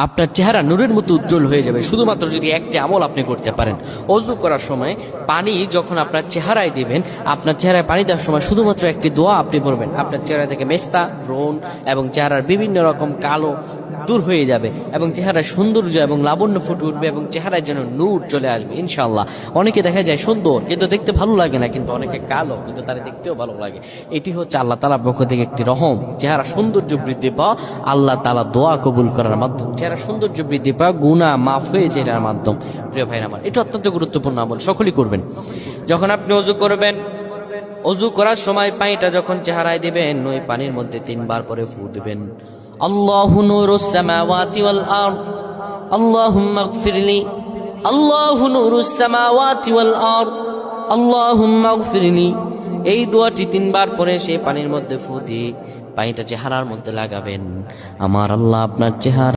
আপনার চেহারা নূরের মতো উজ্জ্বল হয়ে যাবে শুধুমাত্র যদি একটি আমল আপনি করতে পারেন। অজু করার সময় পানি যখন আপনার চেহারায় দিবেন, আপনার চেহারায় পানি দেওয়ার সময় শুধুমাত্র একটি দোয়া আপনি পড়বেন, আপনার চেহারা থেকে মেস্তা, ব্রণ এবং চেহারার বিভিন্ন রকম কালো দূর হয়ে যাবে এবং চেহারায় সৌন্দর্য এবং লাবণ্য ফুটে উঠবে এবং চেহারায় যেন নূর চলে আসবে ইনশাআল্লাহ। অনেকে দেখা যায় সুন্দর কিন্তু দেখতে ভালো লাগে না, কিন্তু অনেকে কালো কিন্তু তারা দেখতেও ভালো লাগে। এটি হচ্ছে আল্লাহ তাআলার পক্ষ থেকে একটি রহম। চেহারা সৌন্দর্য বৃদ্ধি পাওয়া আল্লাহ তাআলা দোয়া কবুল করার মাধ্যম, চেহারা সৌন্দর্য বৃদ্ধি পাওয়া গুনাহ মাফ হয়েছে এটার মাধ্যম। প্রিয় ভাইরা আমার, এটা অত্যন্ত গুরুত্বপূর্ণ আমল, সকলেই করবেন। যখন আপনি অজু করবেন, অজু করার সময় পানিটা যখন চেহারায় দিবেন, ওই পানির মধ্যে 3 বার পরে ফু দিবেন। আল্লাহু নূরুস সামাওয়াতি ওয়াল আরদ আল্লাহুম্মা ইগফিরলি, আল্লাহু নূরুস সামাওয়াতি ওয়াল আরদ আল্লাহুম্মা ইগফিরলি। এই দোয়াটি 3 বার পরে সেই পানির মধ্যে ফু দিয়ে পানিটা চেহারার মধ্যে লাগাবেন। আমার আল্লাহ আপনার চেহারা